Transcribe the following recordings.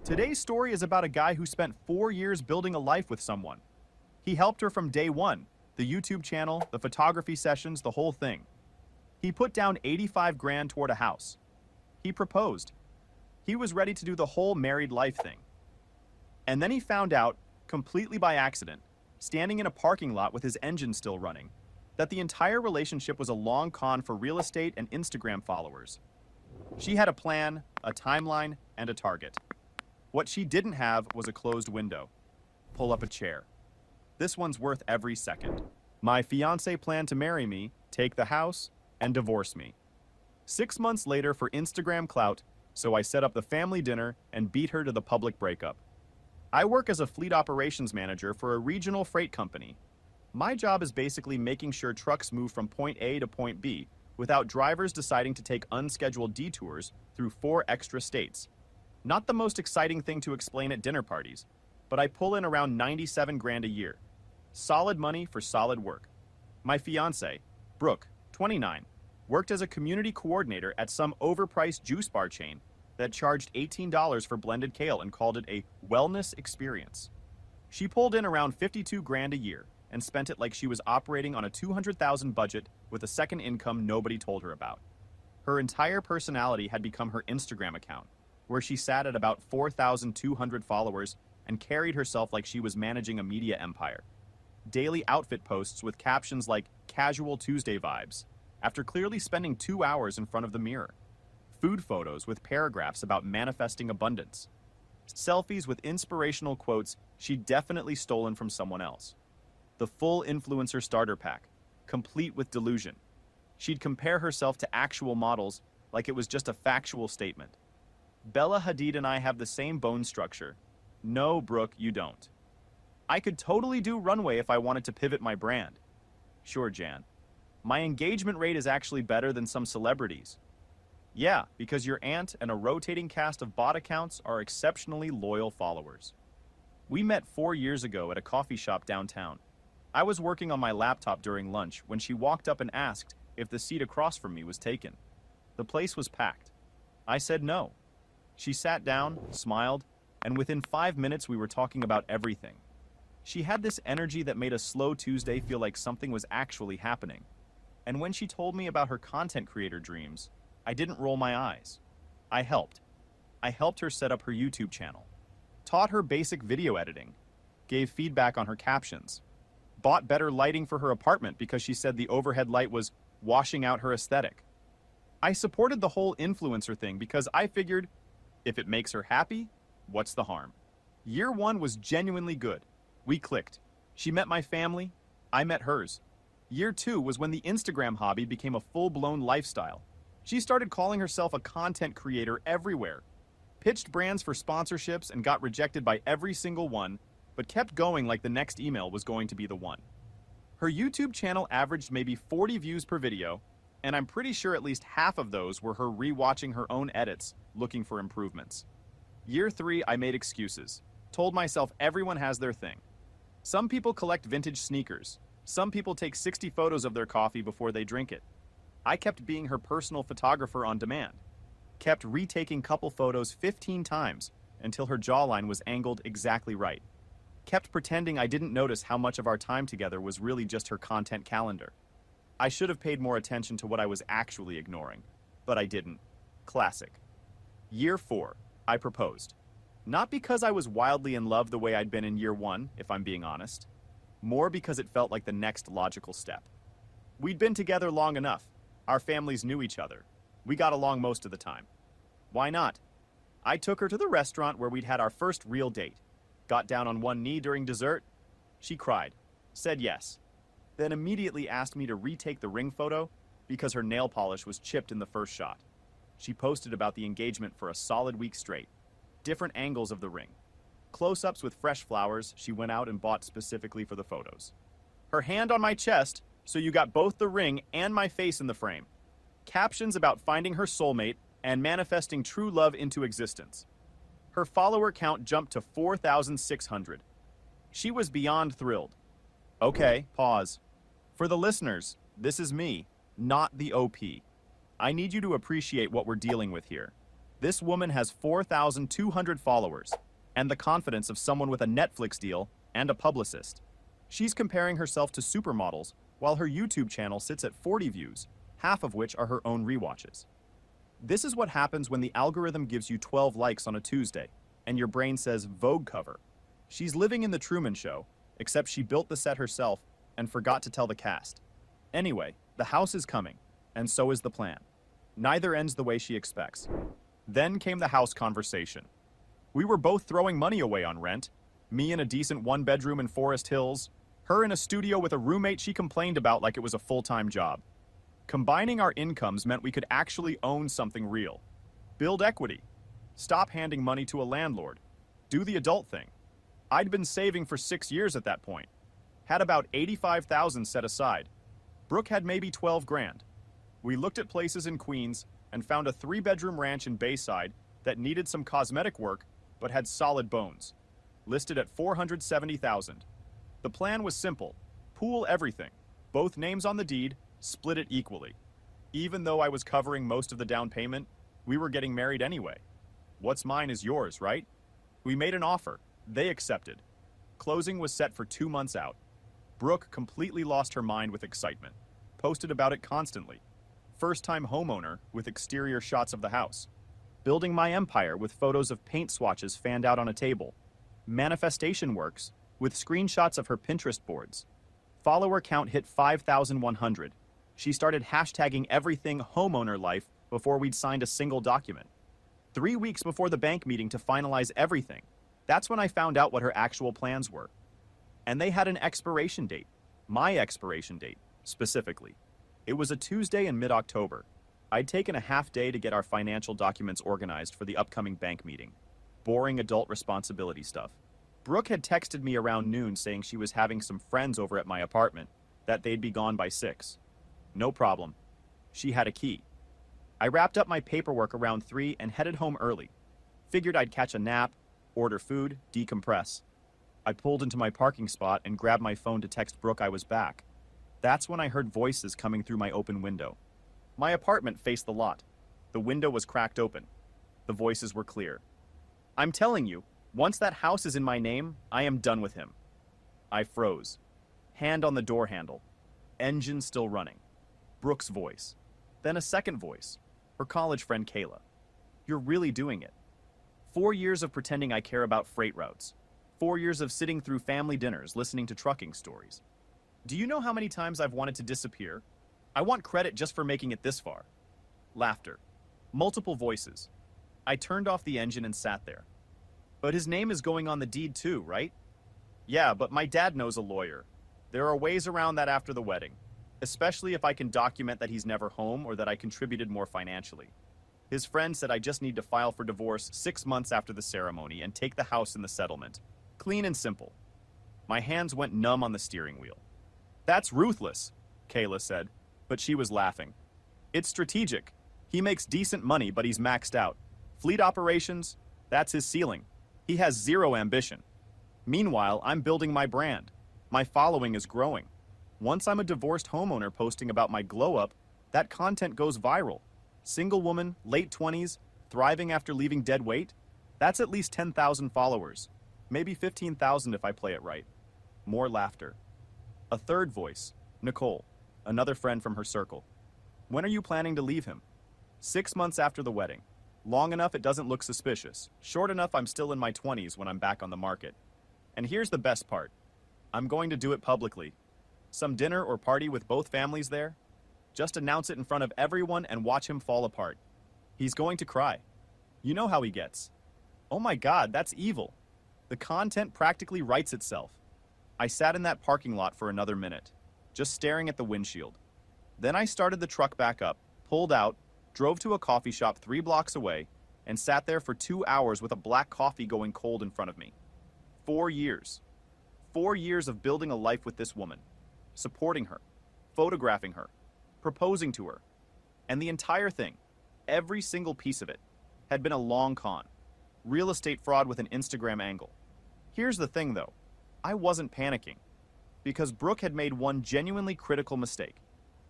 Today's story is about a guy who spent 4 years building a life with someone. He helped her from day one, the YouTube channel, the photography sessions, the whole thing. He put down 85 grand toward a house. He proposed. He was ready to do the whole married life thing. And then he found out, completely by accident, standing in a parking lot with his engine still running, that the entire relationship was a long con for real estate and Instagram followers. She had a plan, a timeline, and a target. What she didn't have was a closed window. Pull up a chair. This one's worth every second. My fiancé planned to marry me, take the house, and divorce me. 6 months later for Instagram clout, so I set up the family dinner and beat her to the public breakup. I work as a fleet operations manager for a regional freight company. My job is basically making sure trucks move from point A to point B without drivers deciding to take unscheduled detours through 4 extra states. Not the most exciting thing to explain at dinner parties, but I pull in around 97 grand a year. Solid money for solid work. My fiancée, Brooke, 29, worked as a community coordinator at some overpriced juice bar chain that charged $18 for blended kale and called it a wellness experience. She pulled in around 52 grand a year and spent it like she was operating on a 200,000 budget with a second income nobody told her about. Her entire personality had become her Instagram account, where she sat at about 4,200 followers and carried herself like she was managing a media empire. Daily outfit posts with captions like casual Tuesday vibes, after clearly spending 2 hours in front of the mirror. Food photos with paragraphs about manifesting abundance. Selfies with inspirational quotes she'd definitely stolen from someone else. The full influencer starter pack, complete with delusion. She'd compare herself to actual models like it was just a factual statement. Bella Hadid and I have the same bone structure. No, Brooke, you don't. I could totally do runway if I wanted to pivot my brand. Sure, Jan. My engagement rate is actually better than some celebrities. Yeah, because your aunt and a rotating cast of bot accounts are exceptionally loyal followers. We met 4 years ago at a coffee shop downtown. I was working on my laptop during lunch when she walked up and asked if the seat across from me was taken. The place was packed. I said no. She sat down, smiled, and within 5 minutes we were talking about everything. She had this energy that made a slow Tuesday feel like something was actually happening. And when she told me about her content creator dreams, I didn't roll my eyes. I helped. I helped her set up her YouTube channel, taught her basic video editing, gave feedback on her captions, bought better lighting for her apartment because she said the overhead light was washing out her aesthetic. I supported the whole influencer thing because I figured, if it makes her happy, what's the harm? Year 1 was genuinely good. We clicked. She met my family, I met hers. Year 2 was when the Instagram hobby became a full-blown lifestyle. She started calling herself a content creator everywhere, pitched brands for sponsorships and got rejected by every single one, but kept going like the next email was going to be the one. Her YouTube channel averaged maybe 40 views per video, and I'm pretty sure at least half of those were her rewatching her own edits, looking for improvements. Year 3, I made excuses, told myself everyone has their thing. Some people collect vintage sneakers. Some people take 60 photos of their coffee before they drink it. I kept being her personal photographer on demand. Kept retaking couple photos 15 times until her jawline was angled exactly right. Kept pretending I didn't notice how much of our time together was really just her content calendar. I should have paid more attention to what I was actually ignoring, but I didn't. Classic. Year 4, I proposed. Not because I was wildly in love the way I'd been in year 1, if I'm being honest. More because it felt like the next logical step. We'd been together long enough. Our families knew each other. We got along most of the time. Why not? I took her to the restaurant where we'd had our first real date. Got down on one knee during dessert. She cried, said yes, then immediately asked me to retake the ring photo because her nail polish was chipped in the first shot. She posted about the engagement for a solid week straight. Different angles of the ring. Close-ups with fresh flowers she went out and bought specifically for the photos. Her hand on my chest, so you got both the ring and my face in the frame. Captions about finding her soulmate and manifesting true love into existence. Her follower count jumped to 4,600. She was beyond thrilled. Okay, pause. For the listeners, this is me, not the OP. I need you to appreciate what we're dealing with here. This woman has 4,200 followers and the confidence of someone with a Netflix deal and a publicist. She's comparing herself to supermodels while her YouTube channel sits at 40 views, half of which are her own rewatches. This is what happens when the algorithm gives you 12 likes on a Tuesday and your brain says Vogue cover. She's living in the Truman Show, except she built the set herself and forgot to tell the cast. Anyway, the house is coming, and so is the plan. Neither ends the way she expects. Then came the house conversation. We were both throwing money away on rent, me in a decent one-bedroom in Forest Hills, her in a studio with a roommate she complained about like it was a full-time job. Combining our incomes meant we could actually own something real. Build equity. Stop handing money to a landlord. Do the adult thing. I'd been saving for 6 years at that point. Had about $85,000 set aside. Brooke had maybe 12 grand. We looked at places in Queens and found a 3-bedroom ranch in Bayside that needed some cosmetic work but had solid bones. Listed at $470,000. The plan was simple. Pool everything. Both names on the deed, split it equally. Even though I was covering most of the down payment, we were getting married anyway. What's mine is yours, right? We made an offer. They accepted. Closing was set for 2 months out. Brooke completely lost her mind with excitement. Posted about it constantly. First-time homeowner with exterior shots of the house. Building my empire with photos of paint swatches fanned out on a table. Manifestation works with screenshots of her Pinterest boards. Follower count hit 5,100. She started hashtagging everything homeowner life before we'd signed a single document. 3 weeks before the bank meeting to finalize everything. That's when I found out what her actual plans were. And they had an expiration date. My expiration date, specifically. It was a Tuesday in mid-October. I'd taken a half day to get our financial documents organized for the upcoming bank meeting. Boring adult responsibility stuff. Brooke had texted me around noon saying she was having some friends over at my apartment, that they'd be gone by 6. No problem. She had a key. I wrapped up my paperwork around 3 and headed home early. Figured I'd catch a nap, order food, decompress. I pulled into my parking spot and grabbed my phone to text Brooke I was back. That's when I heard voices coming through my open window. My apartment faced the lot. The window was cracked open. The voices were clear. I'm telling you, once that house is in my name, I am done with him. I froze. Hand on the door handle. Engine still running. Brooke's voice. Then a second voice. Her college friend Kayla. You're really doing it. 4 years of pretending I care about freight routes. 4 years of sitting through family dinners listening to trucking stories. Do you know how many times I've wanted to disappear? I want credit just for making it this far. Laughter. Multiple voices. I turned off the engine and sat there. But his name is going on the deed too, right? Yeah, but my dad knows a lawyer. There are ways around that after the wedding, especially if I can document that he's never home or that I contributed more financially. His friend said I just need to file for divorce 6 months after the ceremony and take the house in the settlement. Clean and simple. My hands went numb on the steering wheel. That's ruthless, Kayla said, but she was laughing. It's strategic. He makes decent money, but he's maxed out. Fleet operations, that's his ceiling. He has zero ambition. Meanwhile, I'm building my brand. My following is growing. Once I'm a divorced homeowner posting about my glow-up, that content goes viral. Single woman, late 20s, thriving after leaving dead weight? That's at least 10,000 followers. Maybe 15,000 if I play it right. More laughter. A third voice, Nicole, another friend from her circle. When are you planning to leave him? 6 months after the wedding. Long enough it doesn't look suspicious. Short enough I'm still in my 20s when I'm back on the market. And here's the best part. I'm going to do it publicly. Some dinner or party with both families there? Just announce it in front of everyone and watch him fall apart. He's going to cry. You know how he gets. Oh my God, that's evil. The content practically writes itself. I sat in that parking lot for another minute, just staring at the windshield. Then I started the truck back up, pulled out, drove to a coffee shop 3 blocks away, and sat there for 2 hours with a black coffee going cold in front of me. 4 years. 4 years of building a life with this woman, supporting her, photographing her, proposing to her. And the entire thing, every single piece of it, had been a long con. Real estate fraud with an Instagram angle. Here's the thing though, I wasn't panicking, because Brooke had made one genuinely critical mistake.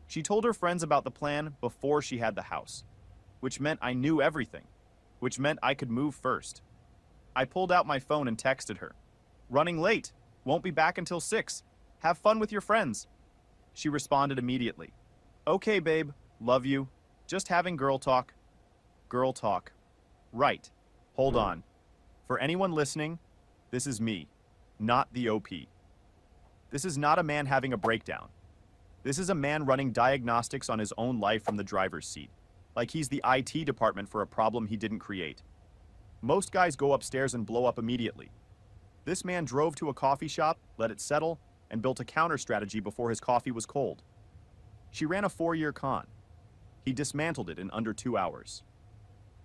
She told her friends about the plan before she had the house, which meant I knew everything. which meant I could move first. I pulled out my phone and texted her. "Running late. Won't be back until 6. Have fun with your friends." She responded immediately. "Okay, babe. Love you. Just having girl talk." Girl talk. Right. Hold on. For anyone listening, this is me, not the OP. This is not a man having a breakdown. This is a man running diagnostics on his own life from the driver's seat, like he's the IT department for a problem he didn't create. Most guys go upstairs and blow up immediately. This man drove to a coffee shop, let it settle, and built a counter strategy before his coffee was cold. She ran a 4-year con. He dismantled it in under 2 hours.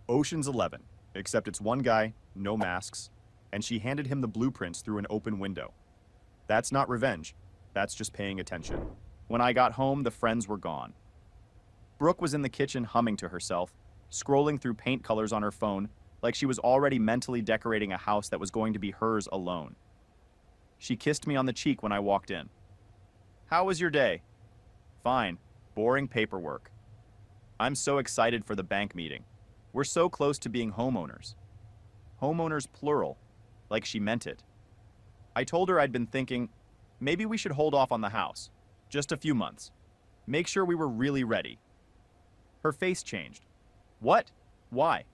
Ocean's 11, except it's one guy, no masks, and she handed him the blueprints through an open window. That's not revenge. That's just paying attention. When I got home, the friends were gone. Brooke was in the kitchen humming to herself, scrolling through paint colors on her phone like she was already mentally decorating a house that was going to be hers alone. She kissed me on the cheek when I walked in. "How was your day?" "Fine. Boring paperwork." "I'm so excited for the bank meeting. We're so close to being homeowners." Homeowners plural, like she meant it. I told her I'd been thinking, maybe we should hold off on the house. Just a few months. Make sure we were really ready. Her face changed. "What? Why?"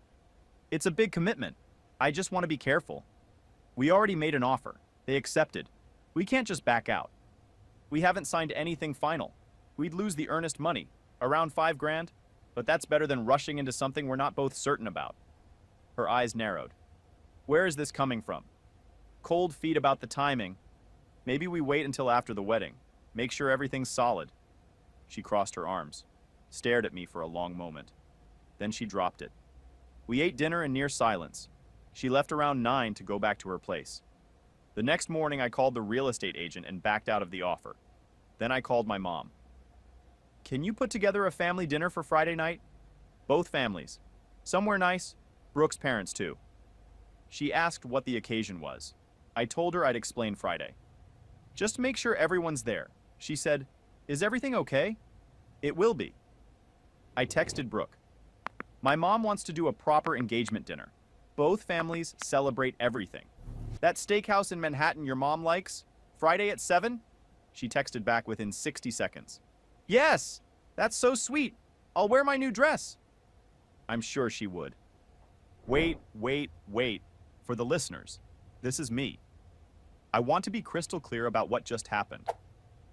"It's a big commitment. I just want to be careful. We already made an offer. They accepted. We can't just back out. We haven't signed anything final. We'd lose the earnest money, around $5,000, but that's better than rushing into something we're not both certain about." Her eyes narrowed. "Where is this coming from?" "Cold feet about the timing. Maybe we wait until after the wedding. Make sure everything's solid." She crossed her arms, stared at me for a long moment. Then she dropped it. We ate dinner in near silence. She left around 9 to go back to her place. The next morning, I called the real estate agent and backed out of the offer. Then I called my mom. "Can you put together a family dinner for Friday night? Both families. Somewhere nice. Brooke's parents, too." She asked what the occasion was. I told her I'd explain Friday. "Just make sure everyone's there." She said, "Is everything okay?" "It will be." I texted Brooke. "My mom wants to do a proper engagement dinner. Both families celebrate everything. That steakhouse in Manhattan your mom likes? Friday at 7? She texted back within 60 seconds. "Yes! That's so sweet. I'll wear my new dress." I'm sure she would. Wait. For the listeners, this is me. I want to be crystal clear about what just happened.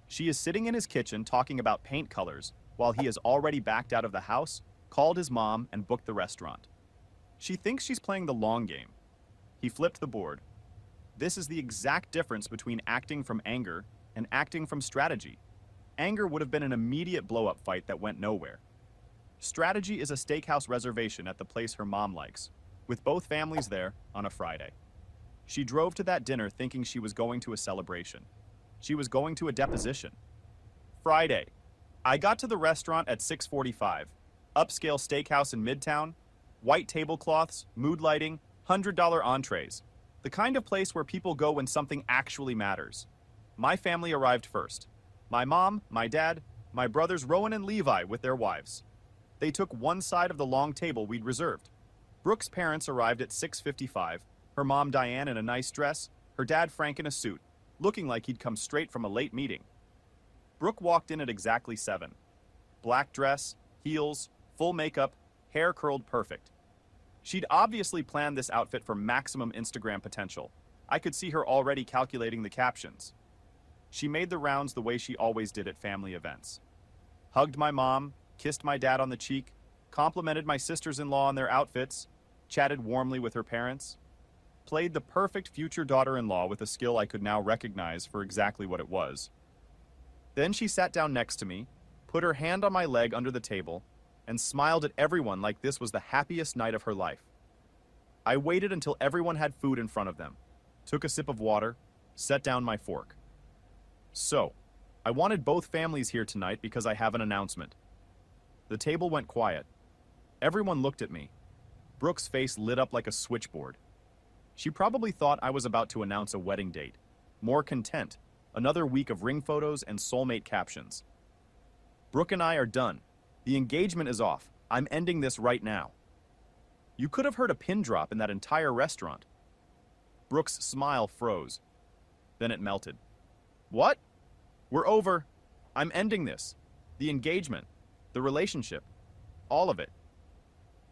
She is sitting in his kitchen talking about paint colors while he has already backed out of the house, called his mom, and booked the restaurant. She thinks she's playing the long game. He flipped the board. This is the exact difference between acting from anger and acting from strategy. Anger would have been an immediate blow-up fight that went nowhere. Strategy is a steakhouse reservation at the place her mom likes, with both families there on a Friday. She drove to that dinner thinking she was going to a celebration. She was going to a deposition. Friday. I got to the restaurant at 6:45. Upscale steakhouse in Midtown, white tablecloths, mood lighting, $100 entrees. The kind of place where people go when something actually matters. My family arrived first. My mom, my dad, my brothers Rowan and Levi with their wives. They took one side of the long table we'd reserved. Brooke's parents arrived at 6:55, her mom Diane in a nice dress, her dad Frank in a suit, looking like he'd come straight from a late meeting. Brooke walked in at exactly 7. Black dress, heels, full makeup, hair curled perfect. She'd obviously planned this outfit for maximum Instagram potential. I could see her already calculating the captions. She made the rounds the way she always did at family events. Hugged my mom, kissed my dad on the cheek, complimented my sisters-in-law on their outfits, chatted warmly with her parents, played the perfect future daughter-in-law with a skill I could now recognize for exactly what it was. Then she sat down next to me, put her hand on my leg under the table, and smiled at everyone like this was the happiest night of her life. I waited until everyone had food in front of them, took a sip of water, set down my fork. So, I wanted both families here tonight because I have an announcement. The table went quiet. Everyone looked at me. Brooke's face lit up like a switchboard. She probably thought I was about to announce a wedding date. More content, another week of ring photos and soulmate captions. Brooke and I are done. The engagement is off. I'm ending this right now. You could have heard a pin drop in that entire restaurant. Brooke's smile froze. Then it melted. What? We're over. I'm ending this. The engagement. The relationship. All of it.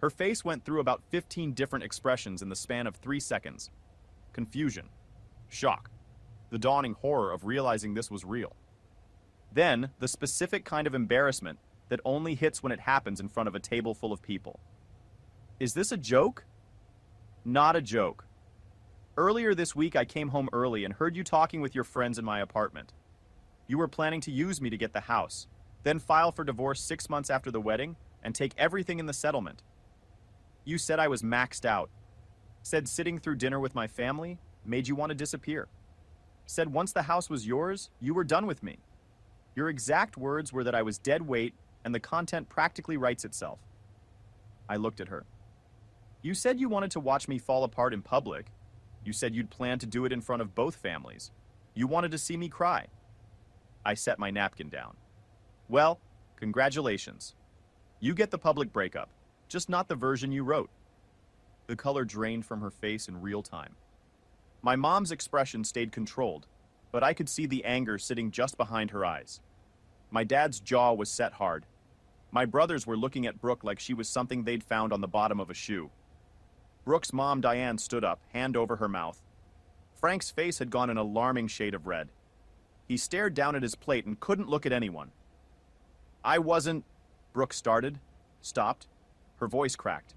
Her face went through about 15 different expressions in the span of 3 seconds. Confusion. Shock. The dawning horror of realizing this was real. Then, the specific kind of embarrassment that only hits when it happens in front of a table full of people. Is this a joke? Not a joke. Earlier this week, I came home early and heard you talking with your friends in my apartment. You were planning to use me to get the house, then file for divorce 6 months after the wedding and take everything in the settlement. You said I was maxed out. Said sitting through dinner with my family made you want to disappear. Said once the house was yours, you were done with me. Your exact words were that I was dead weight and the content practically writes itself. I looked at her. You said you wanted to watch me fall apart in public. You said you'd plan to do it in front of both families. You wanted to see me cry. I set my napkin down. Well, congratulations. You get the public breakup, just not the version you wrote. The color drained from her face in real time. My mom's expression stayed controlled, but I could see the anger sitting just behind her eyes. My dad's jaw was set hard. My brothers were looking at Brooke like she was something they'd found on the bottom of a shoe. Brooke's mom, Diane, stood up, hand over her mouth. Frank's face had gone an alarming shade of red. He stared down at his plate and couldn't look at anyone. I wasn't... Brooke started, stopped. Her voice cracked.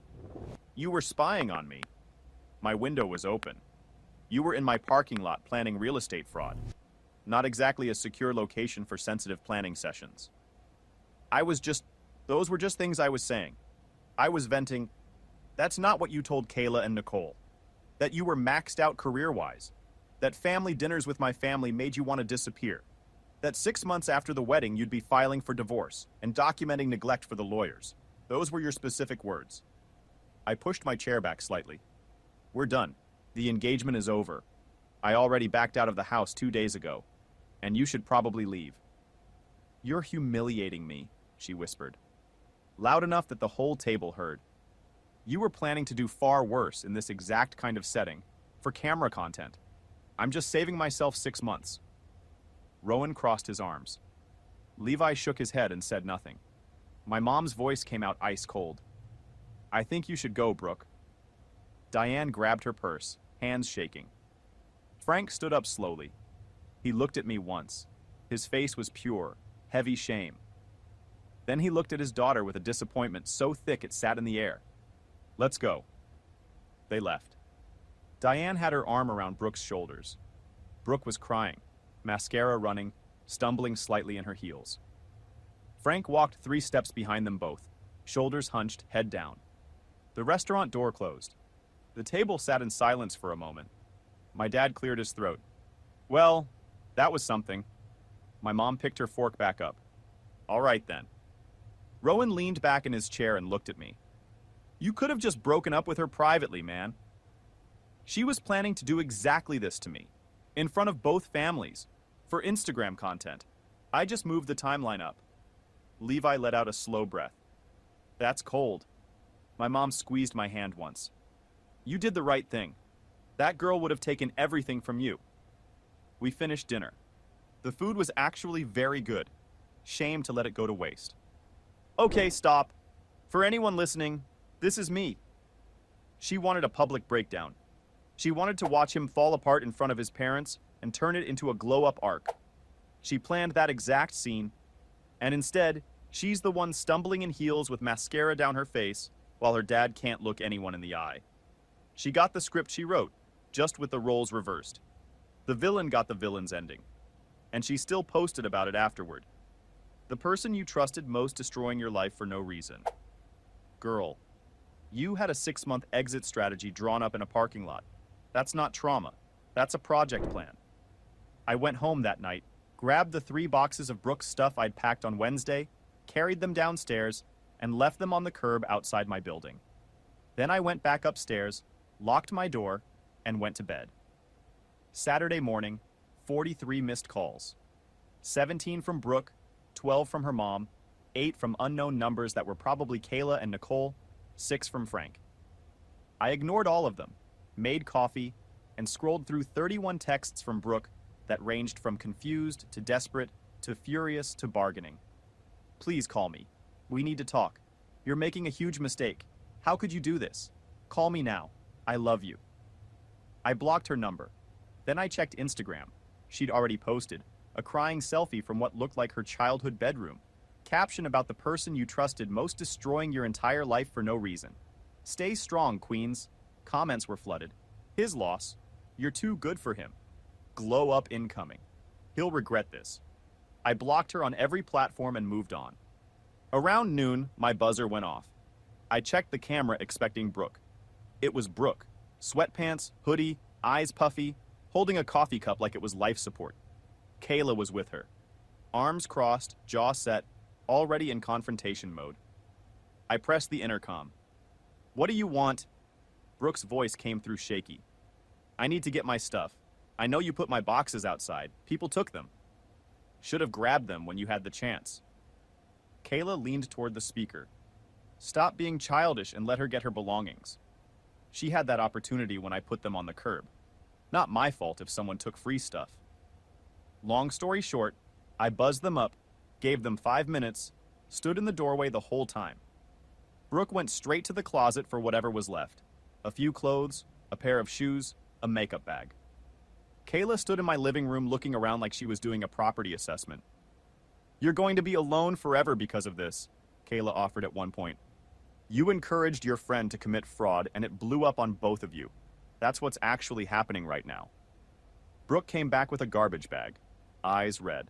You were spying on me. My window was open. You were in my parking lot planning real estate fraud. Not exactly a secure location for sensitive planning sessions. Those were just things I was saying. I was venting. That's not what you told Kayla and Nicole. That you were maxed out career-wise. That family dinners with my family made you want to disappear. That 6 months after the wedding you'd be filing for divorce and documenting neglect for the lawyers. Those were your specific words. I pushed my chair back slightly. We're done. The engagement is over. I already backed out of the house 2 days ago. And you should probably leave. You're humiliating me, she whispered. Loud enough that the whole table heard. You were planning to do far worse in this exact kind of setting, for camera content. I'm just saving myself 6 months. Rowan crossed his arms. Levi shook his head and said nothing. My mom's voice came out ice cold. I think you should go, Brooke. Diane grabbed her purse, hands shaking. Frank stood up slowly. He looked at me once. His face was pure, heavy shame. Then he looked at his daughter with a disappointment so thick it sat in the air. Let's go. They left. Diane had her arm around Brooke's shoulders. Brooke was crying, mascara running, stumbling slightly in her heels. Frank walked 3 steps behind them both, shoulders hunched, head down. The restaurant door closed. The table sat in silence for a moment. My dad cleared his throat. Well, that was something. My mom picked her fork back up. All right then. Rowan leaned back in his chair and looked at me. You could have just broken up with her privately, man. She was planning to do exactly this to me, in front of both families, for Instagram content. I just moved the timeline up. Levi let out a slow breath. That's cold. My mom squeezed my hand once. You did the right thing. That girl would have taken everything from you. We finished dinner. The food was actually very good. Shame to let it go to waste. Okay, stop. For anyone listening, this is me. She wanted a public breakdown. She wanted to watch him fall apart in front of his parents and turn it into a glow-up arc. She planned that exact scene, and instead, she's the one stumbling in heels with mascara down her face while her dad can't look anyone in the eye. She got the script she wrote, just with the roles reversed. The villain got the villain's ending, and she still posted about it afterward. The person you trusted most destroying your life for no reason. Girl, you had a 6-month exit strategy drawn up in a parking lot. That's not trauma. That's a project plan. I went home that night, grabbed the 3 boxes of Brooke's stuff I'd packed on Wednesday, carried them downstairs, and left them on the curb outside my building. Then I went back upstairs, locked my door, and went to bed. Saturday morning, 43 missed calls. 17 from Brooke, 12 from her mom, 8 from unknown numbers that were probably Kayla and Nicole, 6 from Frank. I ignored all of them, made coffee, and scrolled through 31 texts from Brooke that ranged from confused to desperate to furious to bargaining. Please call me. We need to talk. You're making a huge mistake. How could you do this? Call me now. I love you. I blocked her number. Then I checked Instagram. She'd already posted a crying selfie from what looked like her childhood bedroom. Caption about the person you trusted most destroying your entire life for no reason. Stay strong, Queens. Comments were flooded. His loss. You're too good for him. Glow up incoming. He'll regret this. I blocked her on every platform and moved on. Around noon, my buzzer went off. I checked the camera expecting Brooke. It was Brooke. Sweatpants, hoodie, eyes puffy, holding a coffee cup like it was life support. Kayla was with her. Arms crossed, jaw set, already in confrontation mode. I pressed the intercom. What do you want? Brooke's voice came through shaky. I need to get my stuff. I know you put my boxes outside. People took them. Should have grabbed them when you had the chance. Kayla leaned toward the speaker. Stop being childish and let her get her belongings. She had that opportunity when I put them on the curb. Not my fault if someone took free stuff. Long story short, I buzzed them up, gave them 5 minutes, stood in the doorway the whole time. Brooke went straight to the closet for whatever was left. A few clothes, a pair of shoes, a makeup bag. Kayla stood in my living room looking around like she was doing a property assessment. You're going to be alone forever because of this, Kayla offered at one point. You encouraged your friend to commit fraud and it blew up on both of you. That's what's actually happening right now. Brooke came back with a garbage bag, eyes red.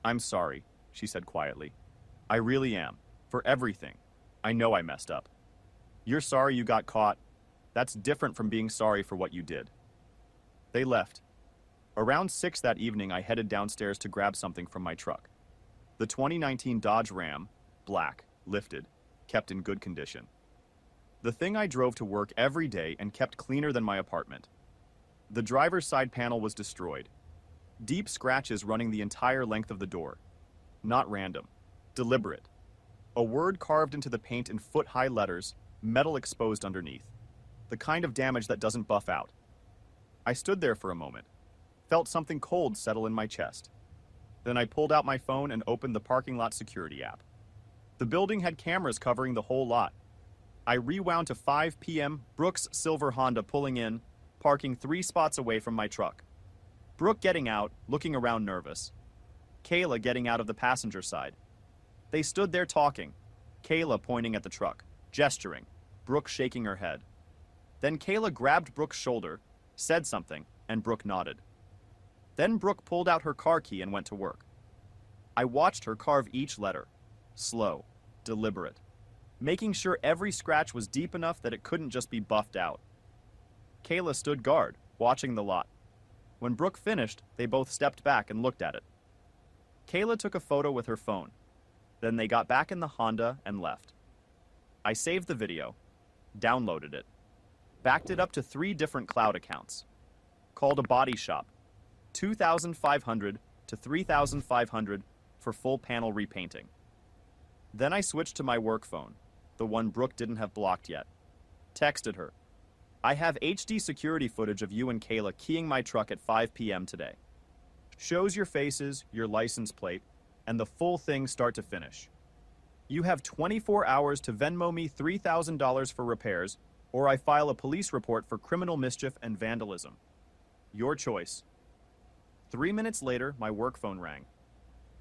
I'm sorry, she said quietly. I really am, for everything. I know I messed up. You're sorry you got caught. That's different from being sorry for what you did. They left. Around 6 that evening, I headed downstairs to grab something from my truck. The 2019 Dodge Ram, black, lifted, kept in good condition. The thing I drove to work every day and kept cleaner than my apartment. The driver's side panel was destroyed. Deep scratches running the entire length of the door. Not random. Deliberate. A word carved into the paint in foot-high letters, metal exposed underneath. The kind of damage that doesn't buff out. I stood there for a moment. Felt something cold settle in my chest. Then I pulled out my phone and opened the parking lot security app. The building had cameras covering the whole lot. I rewound to 5 p.m., Brooke's silver Honda pulling in, parking 3 spots away from my truck. Brooke getting out, looking around nervous. Kayla getting out of the passenger side. They stood there talking, Kayla pointing at the truck, gesturing, Brooke shaking her head. Then Kayla grabbed Brooke's shoulder, said something, and Brooke nodded. Then Brooke pulled out her car key and went to work. I watched her carve each letter, slow, deliberate, making sure every scratch was deep enough that it couldn't just be buffed out. Kayla stood guard, watching the lot. When Brooke finished, they both stepped back and looked at it. Kayla took a photo with her phone. Then they got back in the Honda and left. I saved the video, downloaded it, backed it up to 3 different Clout accounts, called a body shop, $2,500 to $3,500 for full panel repainting. Then I switched to my work phone, the one Brooke didn't have blocked yet. Texted her, I have HD security footage of you and Kayla keying my truck at 5 p.m. today. Shows your faces, your license plate, and the full thing start to finish. You have 24 hours to Venmo me $3,000 for repairs, or I file a police report for criminal mischief and vandalism. Your choice. 3 minutes later, my work phone rang.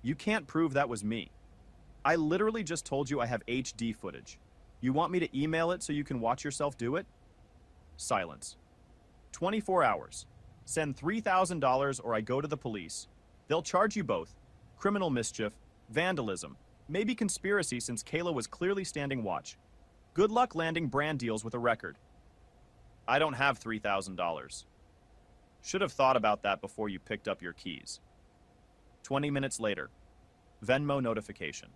You can't prove that was me. I literally just told you I have HD footage. You want me to email it so you can watch yourself do it? Silence. 24 hours. Send $3,000 or I go to the police. They'll charge you both. Criminal mischief, vandalism, maybe conspiracy since Kayla was clearly standing watch. Good luck landing brand deals with a record. I don't have $3,000. Should have thought about that before you picked up your keys. 20 minutes later. Venmo notification.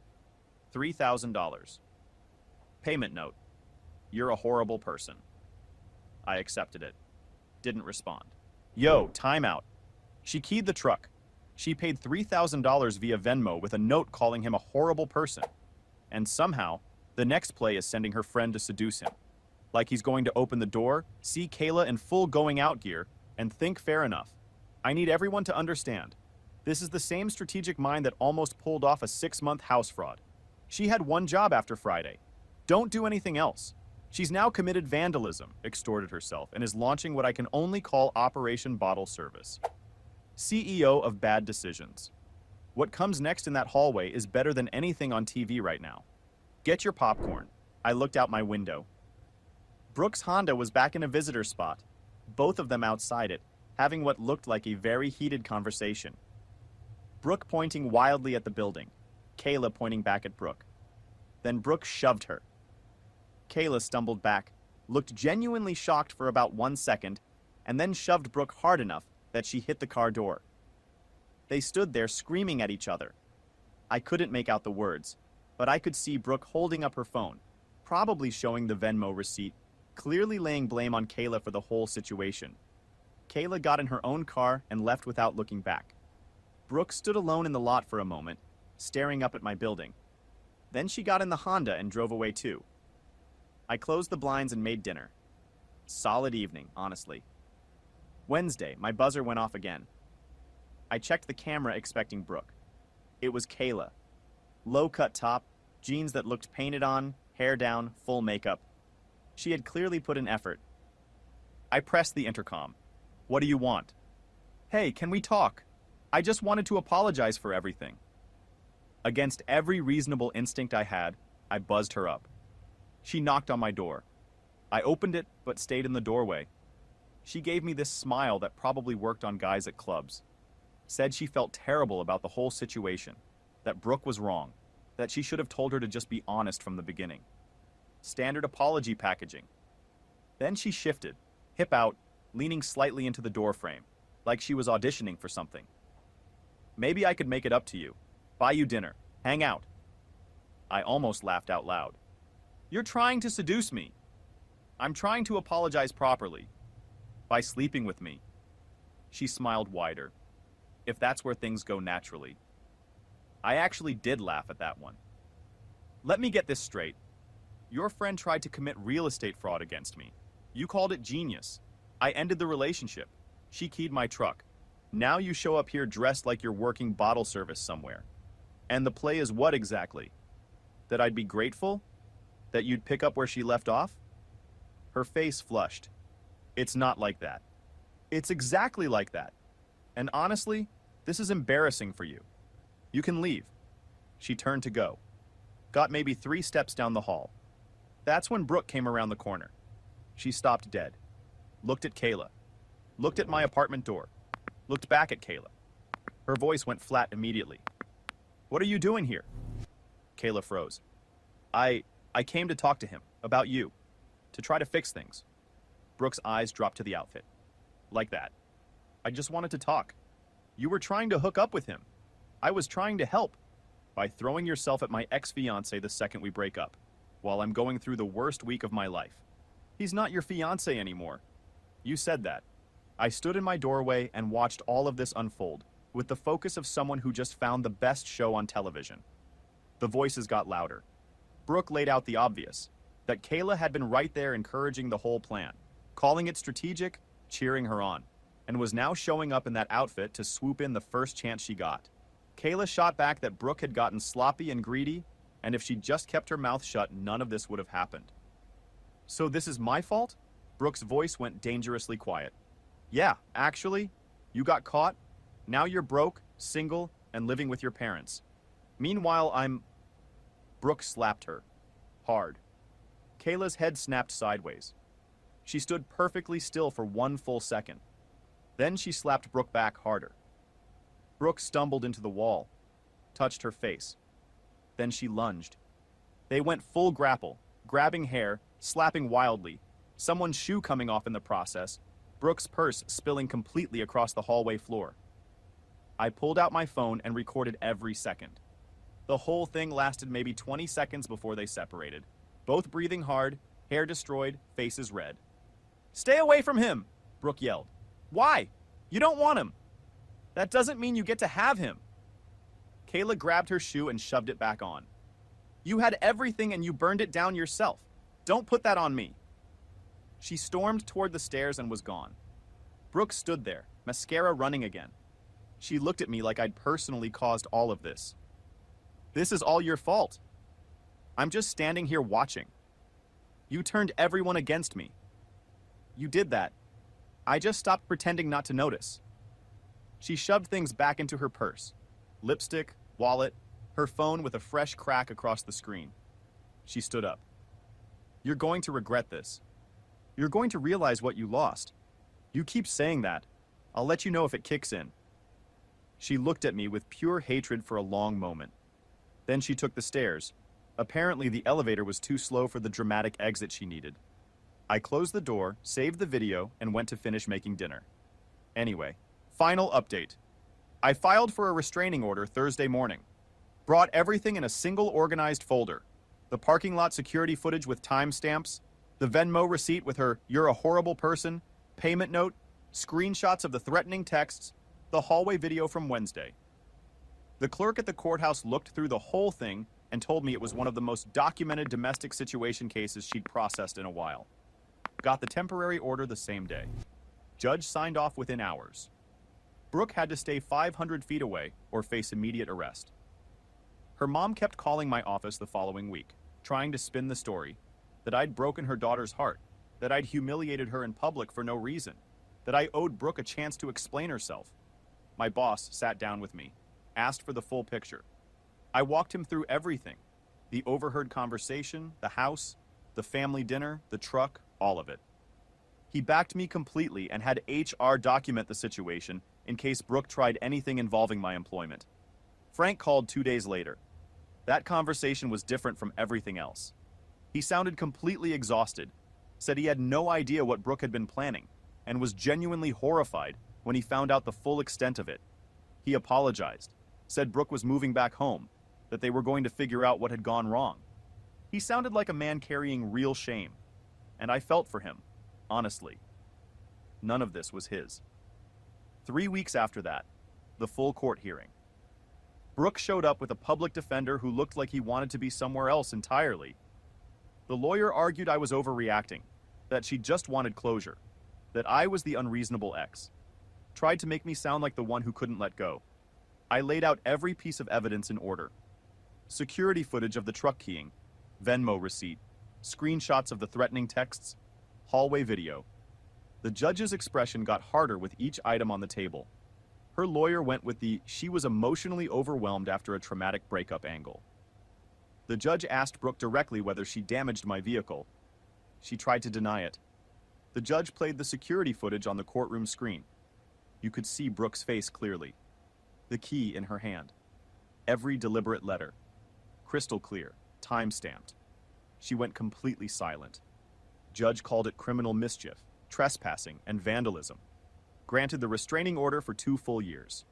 $3,000. Payment note. You're a horrible person. I accepted it. Didn't respond. Yo, timeout. She keyed the truck. She paid $3,000 via Venmo with a note calling him a horrible person. And somehow, the next play is sending her friend to seduce him. Like he's going to open the door, see Kayla in full going out gear, and think fair enough. I need everyone to understand. This is the same strategic mind that almost pulled off a 6-month house fraud. She had one job after Friday. Don't do anything else. She's now committed vandalism, extorted herself, and is launching what I can only call Operation Bottle Service. CEO of Bad Decisions. What comes next in that hallway is better than anything on TV right now. Get your popcorn. I looked out my window. Brooke's Honda was back in a visitor spot, both of them outside it, having what looked like a very heated conversation. Brooke pointing wildly at the building, Kayla pointing back at Brooke. Then Brooke shoved her. Kayla stumbled back, looked genuinely shocked for about 1 second, and then shoved Brooke hard enough that she hit the car door. They stood there screaming at each other. I couldn't make out the words, but I could see Brooke holding up her phone, probably showing the Venmo receipt, clearly laying blame on Kayla for the whole situation. Kayla got in her own car and left without looking back. Brooke stood alone in the lot for a moment, staring up at my building. Then she got in the Honda and drove away too. I closed the blinds and made dinner. Solid evening, honestly. Wednesday, my buzzer went off again. I checked the camera expecting Brooke. It was Kayla. Low-cut top, jeans that looked painted on, hair down, full makeup. She had clearly put in effort. I pressed the intercom. What do you want? Hey, can we talk? I just wanted to apologize for everything. Against every reasonable instinct I had, I buzzed her up. She knocked on my door. I opened it, but stayed in the doorway. She gave me this smile that probably worked on guys at clubs. Said she felt terrible about the whole situation, that Brooke was wrong, that she should have told her to just be honest from the beginning. Standard apology packaging. Then she shifted, hip out, leaning slightly into the doorframe, like she was auditioning for something. Maybe I could make it up to you, buy you dinner, hang out. I almost laughed out loud. You're trying to seduce me. I'm trying to apologize properly. By sleeping with me. She smiled wider. If that's where things go naturally. I actually did laugh at that one. Let me get this straight. Your friend tried to commit real estate fraud against me. You called it genius. I ended the relationship. She keyed my truck. Now you show up here dressed like you're working bottle service somewhere. And the play is what exactly? That I'd be grateful? That you'd pick up where she left off? Her face flushed. It's not like that. It's exactly like that. And honestly, this is embarrassing for you. You can leave. She turned to go. Got maybe 3 steps down the hall. That's when Brooke came around the corner. She stopped dead. Looked at Kayla. Looked at my apartment door. Looked back at Kayla. Her voice went flat immediately. What are you doing here? Kayla froze. I came to talk to him, about you. To try to fix things. Brooke's eyes dropped to the outfit. Like that. I just wanted to talk. You were trying to hook up with him. I was trying to help. By throwing yourself at my ex-fiancé the second we break up, while I'm going through the worst week of my life. He's not your fiancé anymore. You said that. I stood in my doorway and watched all of this unfold, with the focus of someone who just found the best show on television. The voices got louder. Brooke laid out the obvious, that Kayla had been right there encouraging the whole plan, calling it strategic, cheering her on, and was now showing up in that outfit to swoop in the first chance she got. Kayla shot back that Brooke had gotten sloppy and greedy, and if she'd just kept her mouth shut, none of this would have happened. So this is my fault? Brooke's voice went dangerously quiet. Yeah, actually, you got caught. Now you're broke, single, and living with your parents. Meanwhile, Brooke slapped her. Hard. Kayla's head snapped sideways. She stood perfectly still for 1 full second. Then she slapped Brooke back harder. Brooke stumbled into the wall, touched her face. Then she lunged. They went full grapple, grabbing hair, slapping wildly, someone's shoe coming off in the process, Brooke's purse spilling completely across the hallway floor. I pulled out my phone and recorded every second. The whole thing lasted maybe 20 seconds before they separated, both breathing hard, hair destroyed, faces red. Stay away from him, Brooke yelled. Why? You don't want him. That doesn't mean you get to have him. Kayla grabbed her shoe and shoved it back on. You had everything and you burned it down yourself. Don't put that on me. She stormed toward the stairs and was gone. Brooke stood there, mascara running again. She looked at me like I'd personally caused all of this. This is all your fault. I'm just standing here watching. You turned everyone against me. You did that. I just stopped pretending not to notice. She shoved things back into her purse. Lipstick, wallet, her phone with a fresh crack across the screen. She stood up. You're going to regret this. You're going to realize what you lost. You keep saying that. I'll let you know if it kicks in. She looked at me with pure hatred for a long moment. Then she took the stairs. Apparently, the elevator was too slow for the dramatic exit she needed. I closed the door, saved the video, and went to finish making dinner. Anyway, final update. I filed for a restraining order Thursday morning. Brought everything in a single organized folder. The parking lot security footage with timestamps, the Venmo receipt with her "you're a horrible person" payment note, screenshots of the threatening texts, the hallway video from Wednesday. The clerk at the courthouse looked through the whole thing and told me it was one of the most documented domestic situation cases she'd processed in a while. Got the temporary order the same day. Judge signed off within hours. Brooke had to stay 500 feet away or face immediate arrest. Her mom kept calling my office the following week, trying to spin the story that I'd broken her daughter's heart, that I'd humiliated her in public for no reason, that I owed Brooke a chance to explain herself. My boss sat down with me, asked for the full picture. I walked him through everything. The overheard conversation, the house, the family dinner, the truck, all of it. He backed me completely and had HR document the situation in case Brooke tried anything involving my employment. Frank called 2 days later. That conversation was different from everything else. He sounded completely exhausted, said he had no idea what Brooke had been planning, and was genuinely horrified when he found out the full extent of it. He apologized, said Brooke was moving back home, that they were going to figure out what had gone wrong. He sounded like a man carrying real shame, and I felt for him, honestly. None of this was his. 3 weeks after that, the full court hearing. Brooke showed up with a public defender who looked like he wanted to be somewhere else entirely. The lawyer argued I was overreacting, that she just wanted closure, that I was the unreasonable ex. Tried to make me sound like the one who couldn't let go. I laid out every piece of evidence in order. Security footage of the truck keying, Venmo receipt, screenshots of the threatening texts, hallway video. The judge's expression got harder with each item on the table. Her lawyer went with the "she was emotionally overwhelmed after a traumatic breakup" angle. The judge asked Brooke directly whether she damaged my vehicle. She tried to deny it. The judge played the security footage on the courtroom screen. You could see Brooke's face clearly. The key in her hand. Every deliberate letter. Crystal clear, time-stamped. She went completely silent. Judge called it criminal mischief, trespassing, and vandalism. Granted the restraining order for 2 full years.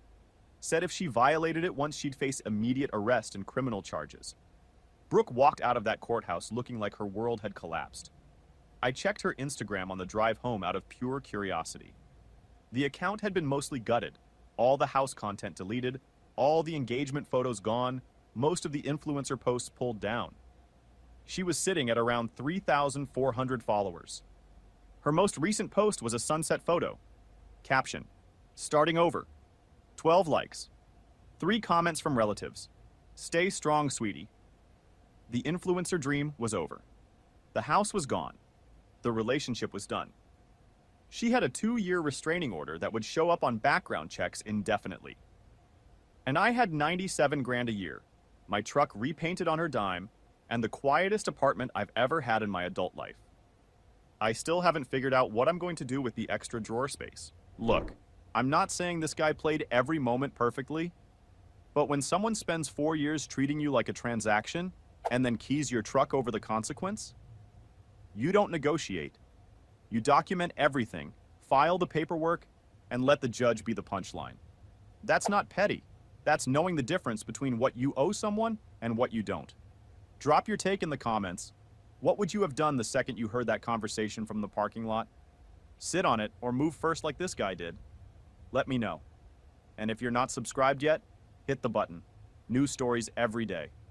Said if she violated it once, she'd face immediate arrest and criminal charges. Brooke walked out of that courthouse looking like her world had collapsed. I checked her Instagram on the drive home out of pure curiosity. The account had been mostly gutted, all the house content deleted, all the engagement photos gone, most of the influencer posts pulled down. She was sitting at around 3,400 followers. Her most recent post was a sunset photo. Caption, "Starting over." 12 likes. 3 comments from relatives. "Stay strong, sweetie." The influencer dream was over. The house was gone. The relationship was done. She had a 2-year restraining order that would show up on background checks indefinitely. And I had 97 grand a year, my truck repainted on her dime, and the quietest apartment I've ever had in my adult life. I still haven't figured out what I'm going to do with the extra drawer space. Look, I'm not saying this guy played every moment perfectly, but when someone spends 4 years treating you like a transaction and then keys your truck over the consequence, you don't negotiate. You document everything, file the paperwork, and let the judge be the punchline. That's not petty. That's knowing the difference between what you owe someone and what you don't. Drop your take in the comments. What would you have done the second you heard that conversation from the parking lot? Sit on it or move first like this guy did. Let me know. And if you're not subscribed yet, hit the button. New stories every day.